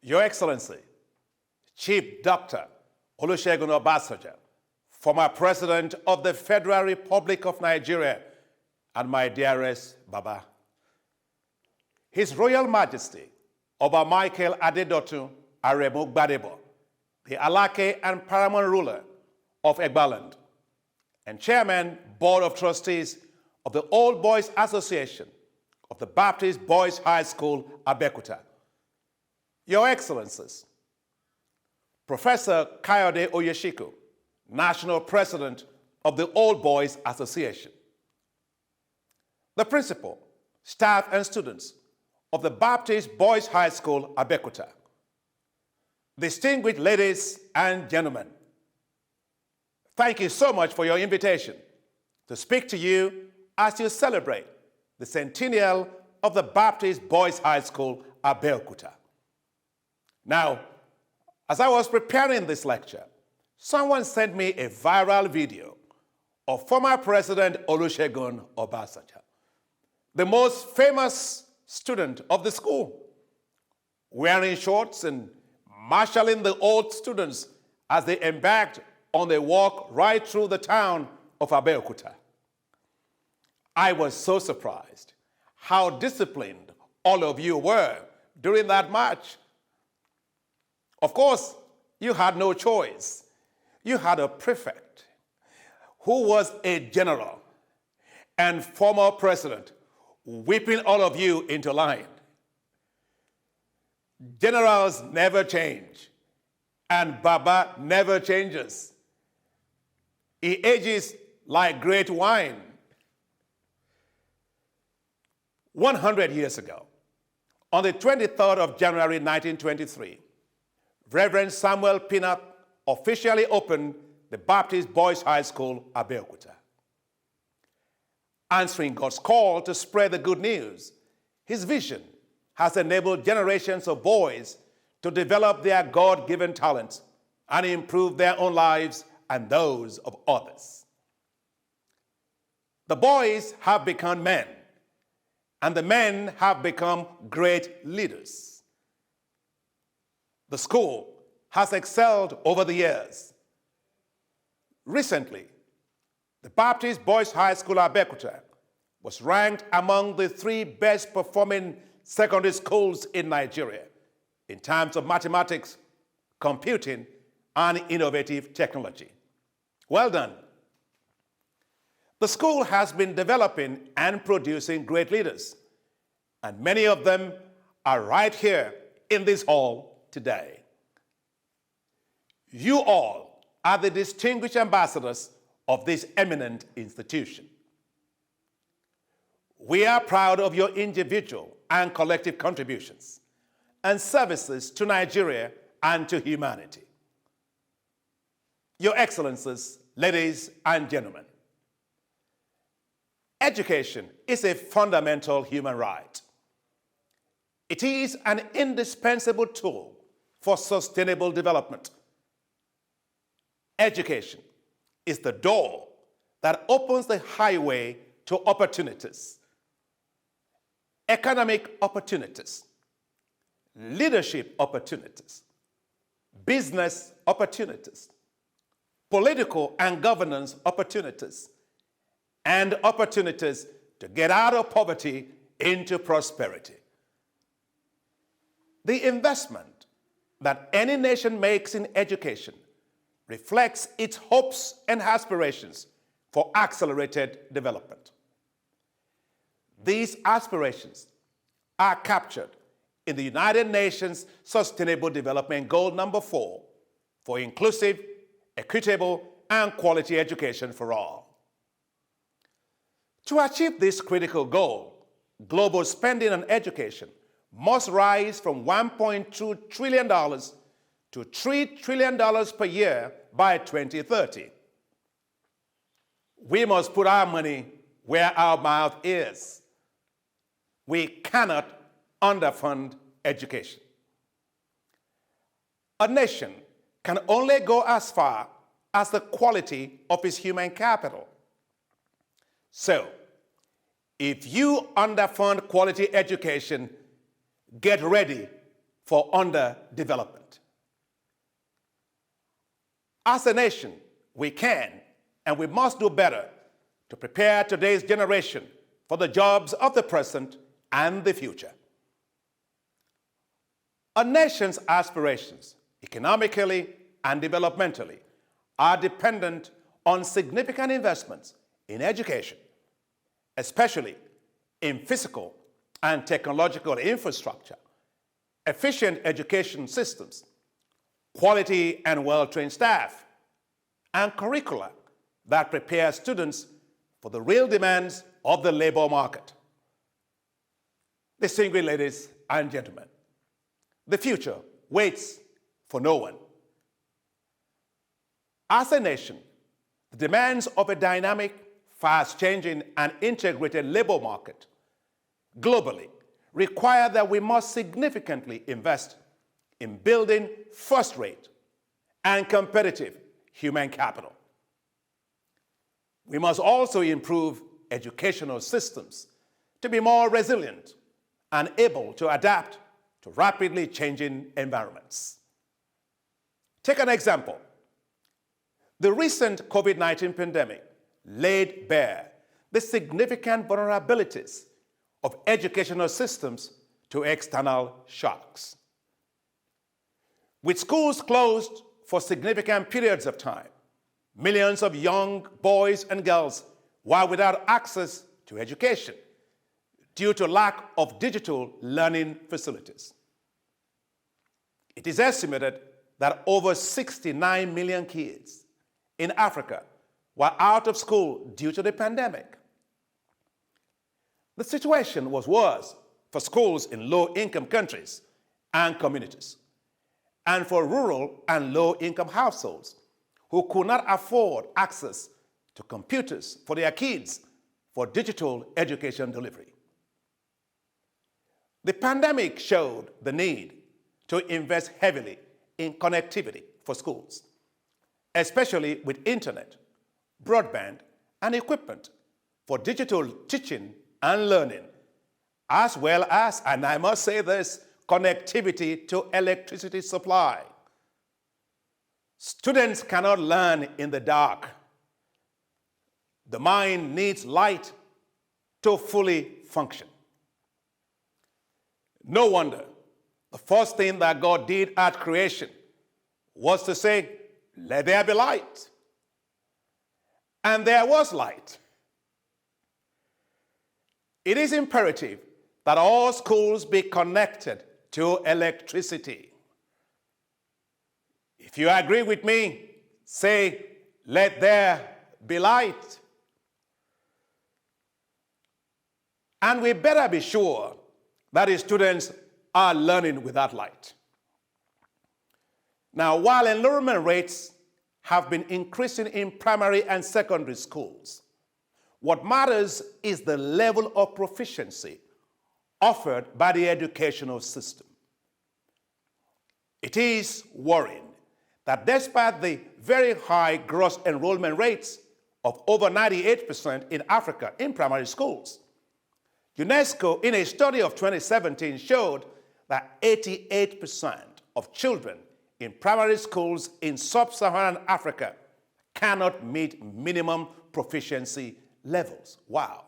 Your Excellency, Chief Dr. Olusegun Obasanjo, former President of the Federal Republic of Nigeria, and my dearest Baba. His Royal Majesty, Oba Michael Adedotun Aremu Gbadebo, the Alake and paramount ruler of Egbaland, and Chairman, Board of Trustees of the Old Boys Association of the Baptist Boys High School, Abeokuta. Your Excellencies, Professor Kayode Oyeshiku, National President of the Old Boys Association. The Principal, staff, and students of the Baptist Boys High School, Abeokuta. Distinguished ladies and gentlemen, thank you so much for your invitation to speak to you as you celebrate the centennial of the Baptist Boys High School, Abeokuta. Now, as I was preparing this lecture, someone sent me a viral video of former President Olusegun Obasanjo, the most famous student of the school, wearing shorts and marshalling the old students as they embarked on a walk right through the town of Abeokuta. I was so surprised how disciplined all of you were during that march. Of course, you had no choice. You had a prefect who was a general and former president whipping all of you into line. Generals never change, and Baba never changes. He ages like great wine. 100 years ago, on the 23rd of January 1923, Reverend Samuel Pinnock officially opened the Baptist Boys High School, Abeokuta. Answering God's call to spread the good news, his vision has enabled generations of boys to develop their God-given talents and improve their own lives and those of others. The boys have become men, and the men have become great leaders. The school has excelled over the years. Recently, the Baptist Boys High School, Abeokuta, was ranked among the 3 best performing secondary schools in Nigeria in terms of mathematics, computing, and innovative technology. Well done. The school has been developing and producing great leaders, and many of them are right here in this hall today. You all are the distinguished ambassadors of this eminent institution. We are proud of your individual and collective contributions and services to Nigeria and to humanity. Your Excellencies, ladies and gentlemen, education is a fundamental human right. It is an indispensable tool for sustainable development. Education is the door that opens the highway to opportunities, economic opportunities, leadership opportunities, business opportunities, political and governance opportunities, and opportunities to get out of poverty into prosperity. The investment that any nation makes in education reflects its hopes and aspirations for accelerated development. These aspirations are captured in the United Nations Sustainable Development Goal number 4 for inclusive, equitable, and quality education for all. To achieve this critical goal, global spending on education must rise from $1.2 trillion to $3 trillion per year by 2030. We must put our money where our mouth is. We cannot underfund education. A nation can only go as far as the quality of its human capital. So, if you underfund quality education, get ready for underdevelopment. As a nation, we can and we must do better to prepare today's generation for the jobs of the present and the future. A nation's aspirations, economically and developmentally, are dependent on significant investments in education, especially in physical and technological infrastructure, efficient education systems, quality and well-trained staff, and curricula that prepare students for the real demands of the labor market. Distinguished ladies and gentlemen, the future waits for no one. As a nation, the demands of a dynamic, fast-changing, and integrated labor market globally require that we must significantly invest in building first-rate and competitive human capital. We must also improve educational systems to be more resilient and able to adapt to rapidly changing environments. Take an example. The recent COVID-19 pandemic laid bare the significant vulnerabilities of educational systems to external shocks. With schools closed for significant periods of time, millions of young boys and girls were without access to education due to lack of digital learning facilities. It is estimated that over 69 million kids in Africa were out of school due to the pandemic. The situation was worse for schools in low-income countries and communities, and for rural and low-income households who could not afford access to computers for their kids for digital education delivery. The pandemic showed the need to invest heavily in connectivity for schools, especially with internet, broadband, and equipment for digital teaching and learning, as well as, and I must say this, connectivity to electricity supply. Students cannot learn in the dark. The mind needs light to fully function. No wonder the first thing that God did at creation was to say, "Let there be light." And there was light. It is imperative that all schools be connected to electricity. If you agree with me, say, "Let there be light." And we better be sure that the students are learning with that light. Now, while enrollment rates have been increasing in primary and secondary schools, what matters is the level of proficiency offered by the educational system. It is worrying that despite the very high gross enrollment rates of over 98% in Africa in primary schools, UNESCO, in a study of 2017, showed that 88% of children in primary schools in sub-Saharan Africa cannot meet minimum proficiency levels. Wow.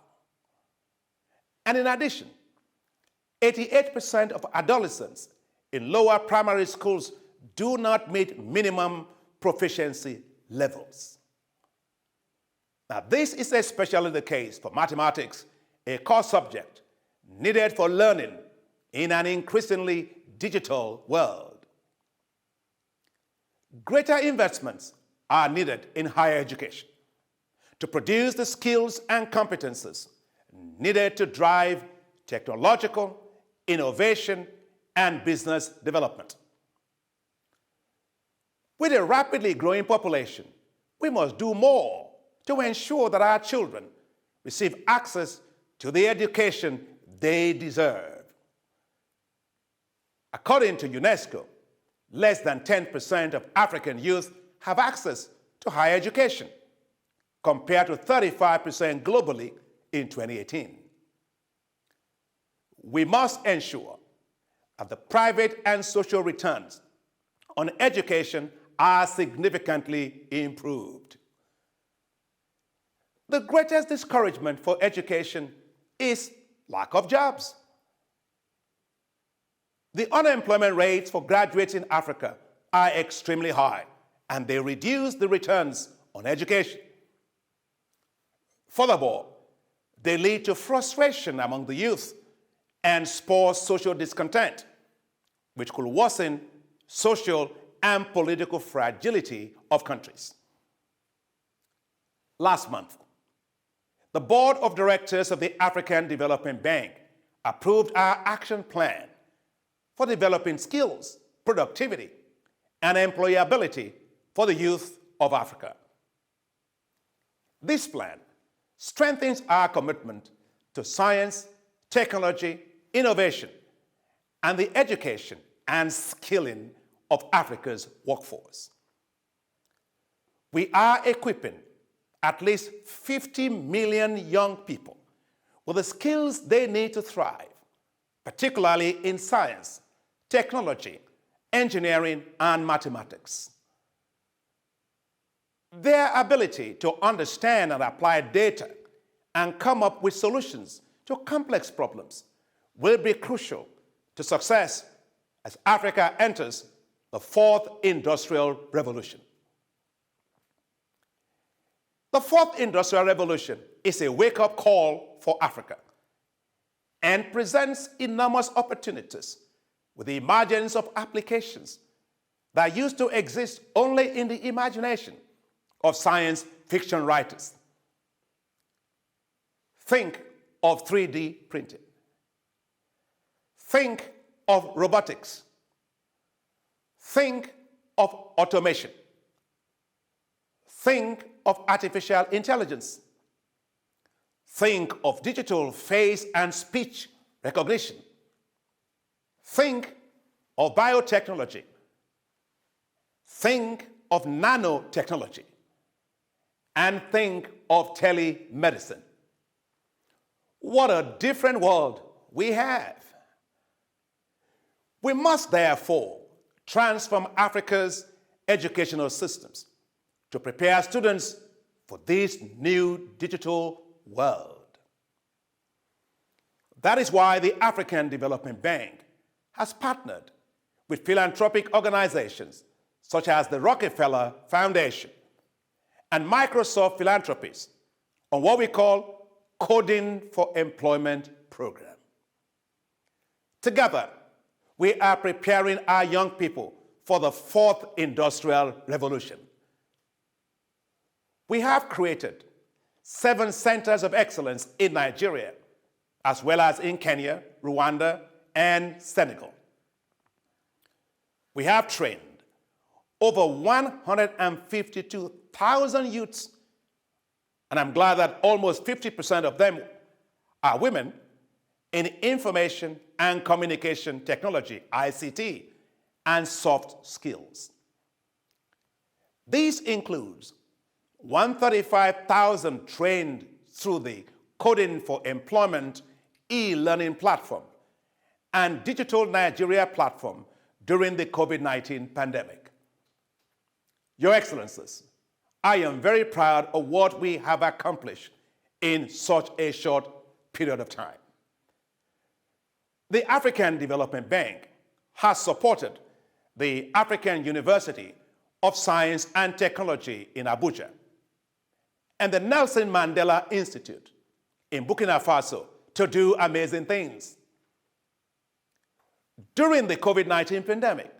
And in addition, 88% of adolescents in lower primary schools do not meet minimum proficiency levels. Now, this is especially the case for mathematics, a core subject needed for learning in an increasingly digital world. Greater investments are needed in higher education to produce the skills and competences needed to drive technological, innovation, and business development. With a rapidly growing population, we must do more to ensure that our children receive access to the education they deserve. According to UNESCO, less than 10% of African youth have access to higher education, compared to 35% globally in 2018. We must ensure that the private and social returns on education are significantly improved. The greatest discouragement for education is lack of jobs. The unemployment rates for graduates in Africa are extremely high, and they reduce the returns on education. Furthermore, they lead to frustration among the youth and spur social discontent, which could worsen social and political fragility of countries. Last month, the Board of Directors of the African Development Bank approved our action plan for developing skills, productivity, and employability for the youth of Africa. This plan strengthens our commitment to science, technology, innovation, and the education and skilling of Africa's workforce. We are equipping at least 50 million young people with the skills they need to thrive, particularly in science, technology, engineering, and mathematics. Their ability to understand and apply data and come up with solutions to complex problems will be crucial to success as Africa enters the fourth industrial revolution. The fourth industrial revolution is a wake-up call for Africa and presents enormous opportunities with the emergence of applications that used to exist only in the imagination of science fiction writers. Think of 3D printing. Think of robotics. Think of automation. Think of artificial intelligence. Think of digital face and speech recognition. Think of biotechnology. Think of nanotechnology. And think of telemedicine. What a different world we have. We must therefore transform Africa's educational systems to prepare students for this new digital world. That is why the African Development Bank has partnered with philanthropic organizations such as the Rockefeller Foundation and Microsoft Philanthropies on what we call Coding for Employment program. Together, we are preparing our young people for the fourth industrial revolution. We have created 7 centers of excellence in Nigeria, as well as in Kenya, Rwanda, and Senegal. We have trained over 152,000 youths, and I'm glad that almost 50% of them are women, in information and communication technology, ICT, and soft skills. This includes 135,000 trained through the Coding for Employment e-learning platform and Digital Nigeria platform during the COVID-19 pandemic. Your Excellencies, I am very proud of what we have accomplished in such a short period of time. The African Development Bank has supported the African University of Science and Technology in Abuja and the Nelson Mandela Institute in Burkina Faso to do amazing things. During the COVID-19 pandemic,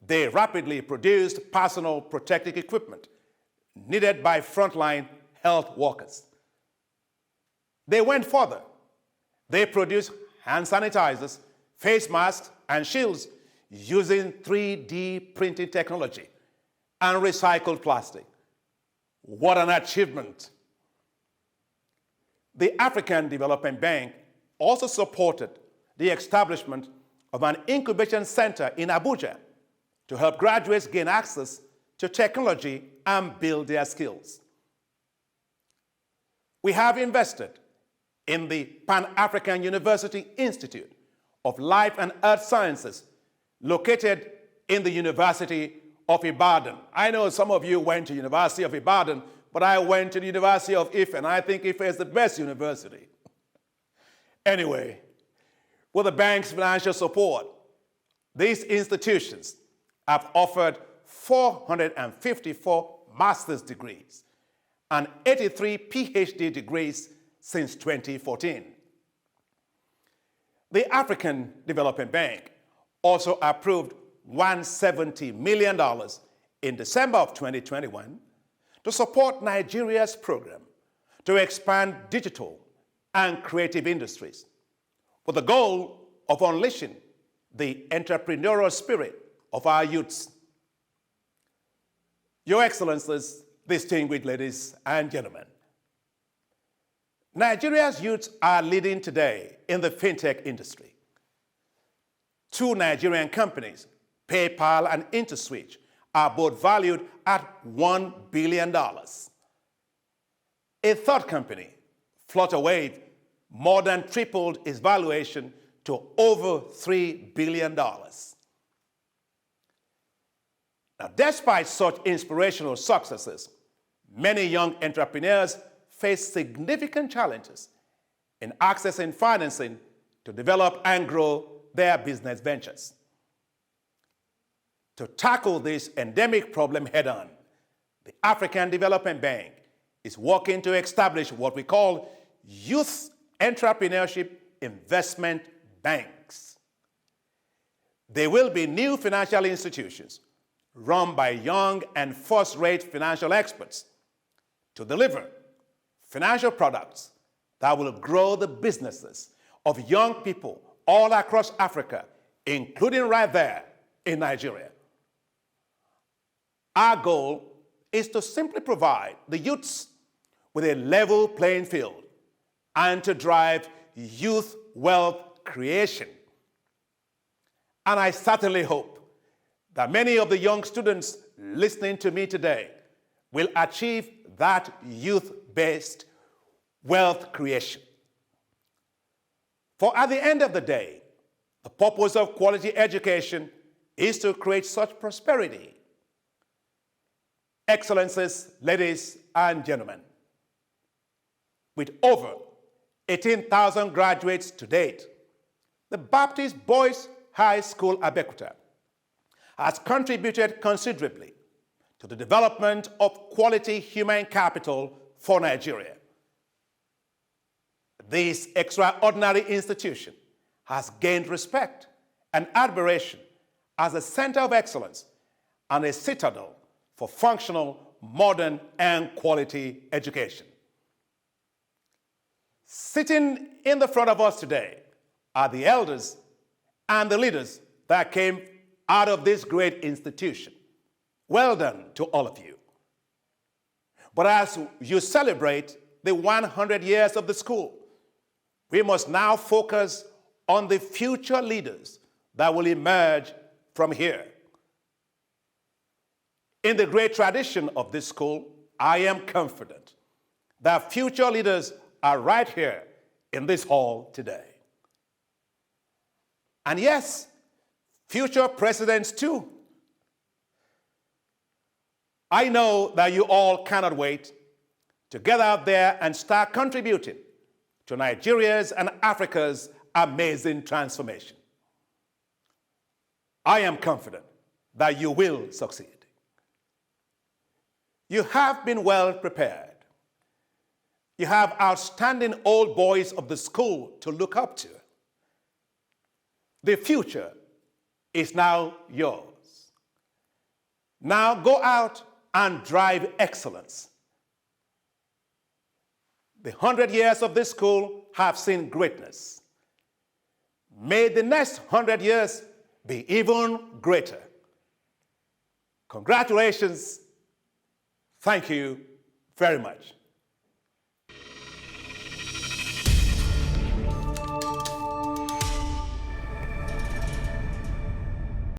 they rapidly produced personal protective equipment needed by frontline health workers. They went further. They produced hand sanitizers, face masks, and shields using 3D printing technology and recycled plastic. What an achievement! The African Development Bank also supported the establishment of an incubation center in Abuja to help graduates gain access to technology and build their skills. We have invested in the Pan-African University Institute of Life and Earth Sciences, located in the University of Ibadan. I know some of you went to University of Ibadan, but I went to the University of Ife, and I think Ife is the best university. Anyway, with the bank's financial support, these institutions have offered 454 master's degrees and 83 PhD degrees since 2014. The African Development Bank also approved $170 million in December of 2021 to support Nigeria's program to expand digital and creative industries with the goal of unleashing the entrepreneurial spirit of our youths. Your Excellencies, distinguished ladies and gentlemen, Nigeria's youths are leading today in the fintech industry. Two Nigerian companies, PayPal and InterSwitch, are both valued at $1 billion. A third company, Flutterwave, more than tripled its valuation to over $3 billion. Now, despite such inspirational successes, many young entrepreneurs face significant challenges in accessing financing to develop and grow their business ventures. To tackle this endemic problem head-on, the African Development Bank is working to establish what we call Youth Entrepreneurship Investment Banks. They will be new financial institutions run by young and first-rate financial experts to deliver financial products that will grow the businesses of young people all across Africa, including right there in Nigeria. Our goal is to simply provide the youths with a level playing field and to drive youth wealth creation. And I certainly hope that many of the young students listening to me today will achieve that youth-based wealth creation. For at the end of the day, the purpose of quality education is to create such prosperity. Excellencies, ladies and gentlemen, with over 18,000 graduates to date, the Baptist Boys High School Abeokuta has contributed considerably to the development of quality human capital for Nigeria. This extraordinary institution has gained respect and admiration as a center of excellence and a citadel for functional, modern, and quality education. Sitting in the front of us today are the elders and the leaders that came out of this great institution. Well done to all of you. But as you celebrate the 100 years of the school, we must now focus on the future leaders that will emerge from here. In the great tradition of this school, I am confident that future leaders are right here in this hall today. And yes, future presidents too. I know that you all cannot wait to get out there and start contributing to Nigeria's and Africa's amazing transformation. I am confident that you will succeed. You have been well prepared. You have outstanding old boys of the school to look up to. The future is now yours. Now go out and drive excellence. The 100 years of this school have seen greatness. May the next 100 years be even greater. Congratulations. Thank you very much.